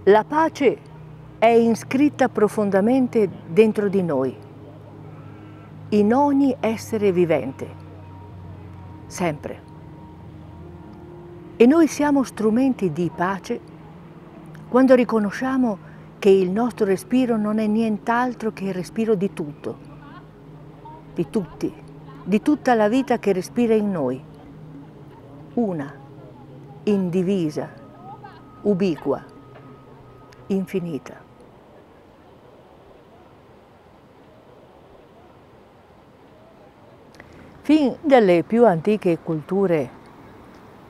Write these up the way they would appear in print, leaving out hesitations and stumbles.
La pace è iscritta profondamente dentro di noi, in ogni essere vivente, sempre. E noi siamo strumenti di pace quando riconosciamo che il nostro respiro non è nient'altro che il respiro di tutto, di tutti, di tutta la vita che respira in noi, una, indivisa, ubiqua, infinita. Fin dalle più antiche culture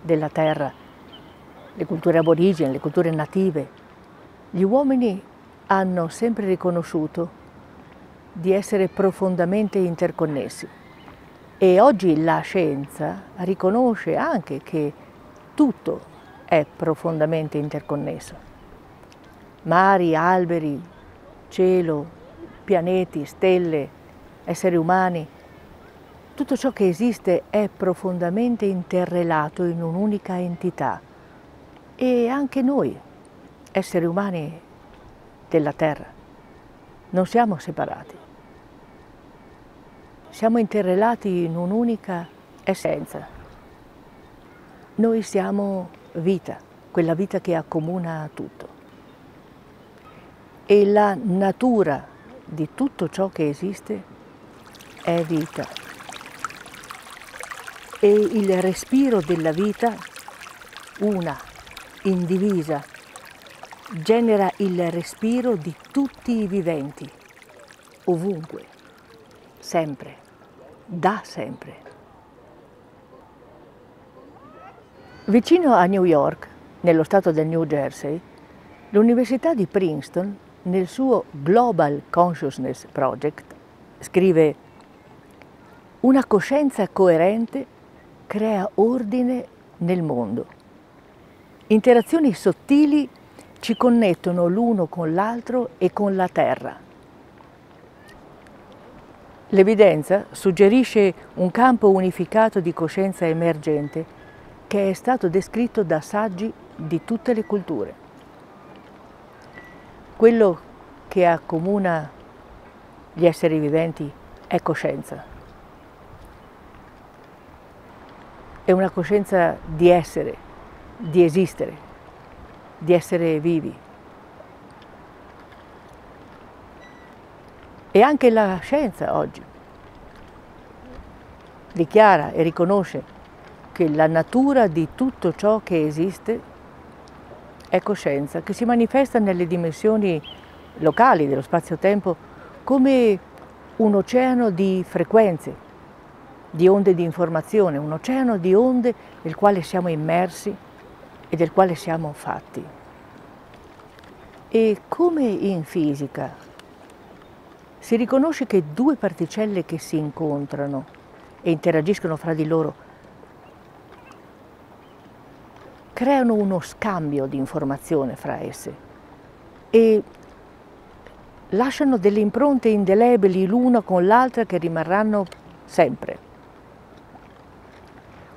della terra, le culture aborigene, le culture native, gli uomini hanno sempre riconosciuto di essere profondamente interconnessi e oggi la scienza riconosce anche che tutto è profondamente interconnesso. Mari, alberi, cielo, pianeti, stelle, esseri umani, tutto ciò che esiste è profondamente interrelato in un'unica entità. E anche noi, esseri umani della Terra, non siamo separati. Siamo interrelati in un'unica essenza. Noi siamo vita, quella vita che accomuna tutto. E la natura di tutto ciò che esiste è vita. E il respiro della vita, una, indivisa, genera il respiro di tutti i viventi, ovunque, sempre, da sempre. Vicino a New York, nello stato del New Jersey, l'Università di Princeton, nel suo Global Consciousness Project, scrive: una coscienza coerente crea ordine nel mondo. Interazioni sottili ci connettono l'uno con l'altro e con la Terra. L'evidenza suggerisce un campo unificato di coscienza emergente che è stato descritto da saggi di tutte le culture. Quello che accomuna gli esseri viventi è coscienza. È una coscienza di essere, di esistere, di essere vivi. E anche la scienza oggi dichiara e riconosce che la natura di tutto ciò che esiste è coscienza, che si manifesta nelle dimensioni locali dello spazio-tempo come un oceano di frequenze, di onde di informazione, un oceano di onde nel quale siamo immersi e del quale siamo fatti. E come in fisica si riconosce che due particelle che si incontrano e interagiscono fra di loro creano uno scambio di informazione fra esse e lasciano delle impronte indelebili l'una con l'altra che rimarranno sempre.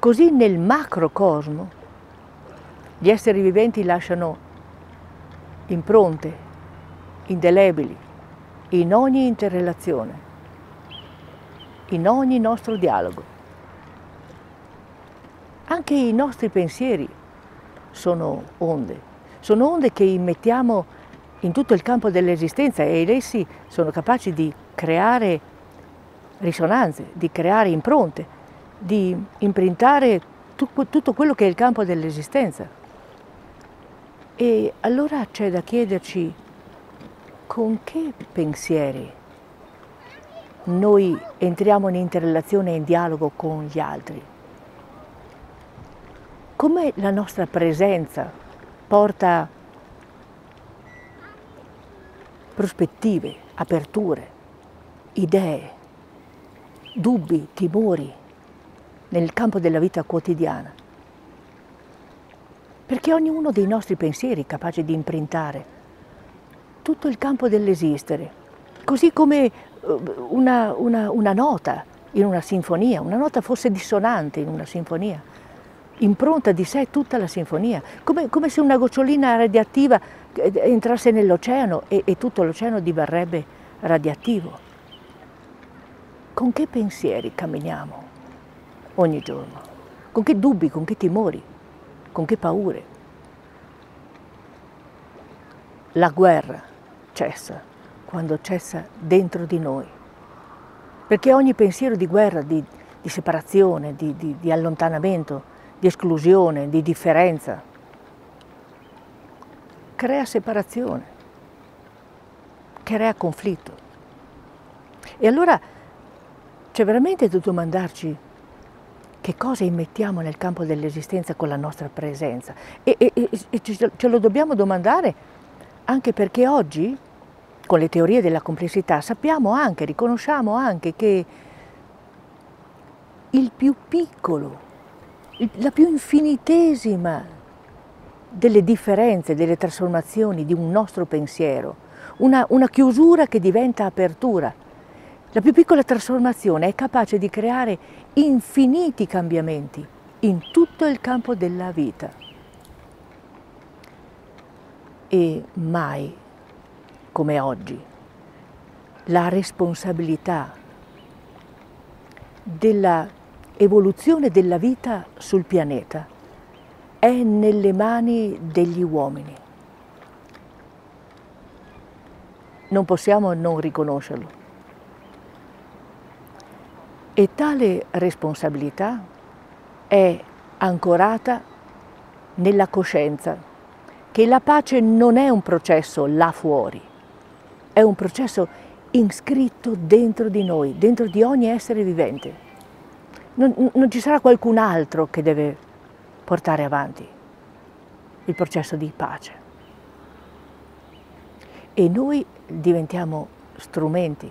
Così nel macrocosmo gli esseri viventi lasciano impronte indelebili in ogni interrelazione, in ogni nostro dialogo. Anche i nostri pensieri sono onde che immettiamo in tutto il campo dell'esistenza ed essi sono capaci di creare risonanze, di creare impronte, di imprintare tutto quello che è il campo dell'esistenza. E allora c'è da chiederci con che pensieri noi entriamo in interrelazione e in dialogo con gli altri. Come la nostra presenza porta prospettive, aperture, idee, dubbi, timori nel campo della vita quotidiana. Perché ognuno dei nostri pensieri è capace di imprintare tutto il campo dell'esistere, così come una nota in una sinfonia, una nota fosse dissonante in una sinfonia, impronta di sé tutta la sinfonia, come se una gocciolina radioattiva entrasse nell'oceano e tutto l'oceano diverrebbe radioattivo. Con che pensieri camminiamo ogni giorno? Con che dubbi, con che timori, con che paure? La guerra cessa quando cessa dentro di noi, perché ogni pensiero di guerra, di separazione, di allontanamento, di esclusione, di differenza, crea separazione, crea conflitto. E allora c'è veramente da domandarci che cosa immettiamo nel campo dell'esistenza con la nostra presenza. E ce lo dobbiamo domandare anche perché oggi, con le teorie della complessità, sappiamo anche, riconosciamo anche che il più piccolo, la più infinitesima delle differenze, delle trasformazioni di un nostro pensiero, una chiusura che diventa apertura, la più piccola trasformazione è capace di creare infiniti cambiamenti in tutto il campo della vita. E mai, come oggi, la responsabilità della evoluzione della vita sul pianeta è nelle mani degli uomini. Non possiamo non riconoscerlo. E tale responsabilità è ancorata nella coscienza che la pace non è un processo là fuori, è un processo iscritto dentro di noi, dentro di ogni essere vivente. Non ci sarà qualcun altro che deve portare avanti il processo di pace. E noi diventiamo strumenti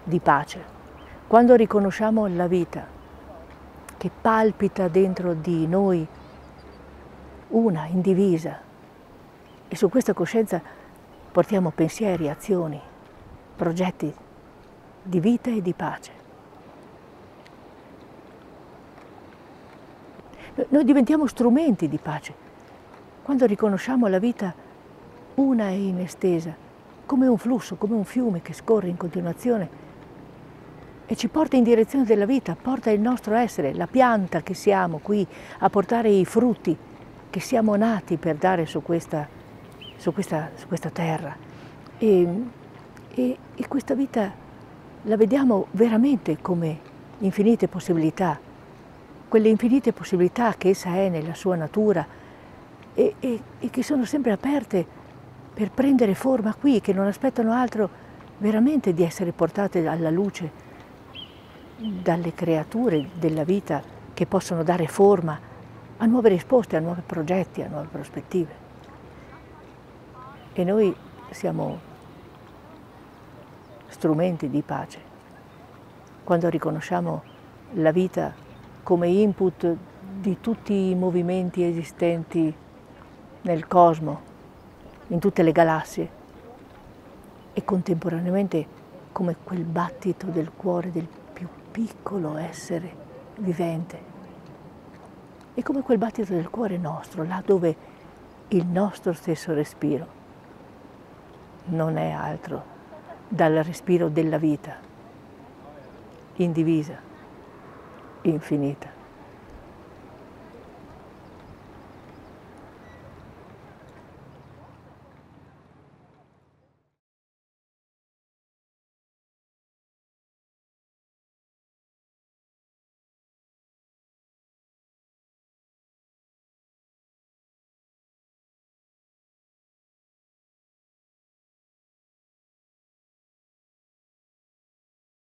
di pace quando riconosciamo la vita che palpita dentro di noi, una, indivisa, e su questa coscienza portiamo pensieri, azioni, progetti di vita e di pace. Noi diventiamo strumenti di pace quando riconosciamo la vita una e inestesa, come un flusso, come un fiume che scorre in continuazione e ci porta in direzione della vita, porta il nostro essere, la pianta che siamo qui, a portare i frutti che siamo nati per dare su questa terra. E questa vita la vediamo veramente come infinite possibilità, quelle infinite possibilità che essa è nella sua natura e che sono sempre aperte per prendere forma qui, che non aspettano altro veramente di essere portate alla luce dalle creature della vita che possono dare forma a nuove risposte, a nuovi progetti, a nuove prospettive. E noi siamo strumenti di pace quando riconosciamo la vita come input di tutti i movimenti esistenti nel cosmo, in tutte le galassie, e contemporaneamente come quel battito del cuore del più piccolo essere vivente, e come quel battito del cuore nostro, là dove il nostro stesso respiro non è altro dal respiro della vita, indivisa, infinita.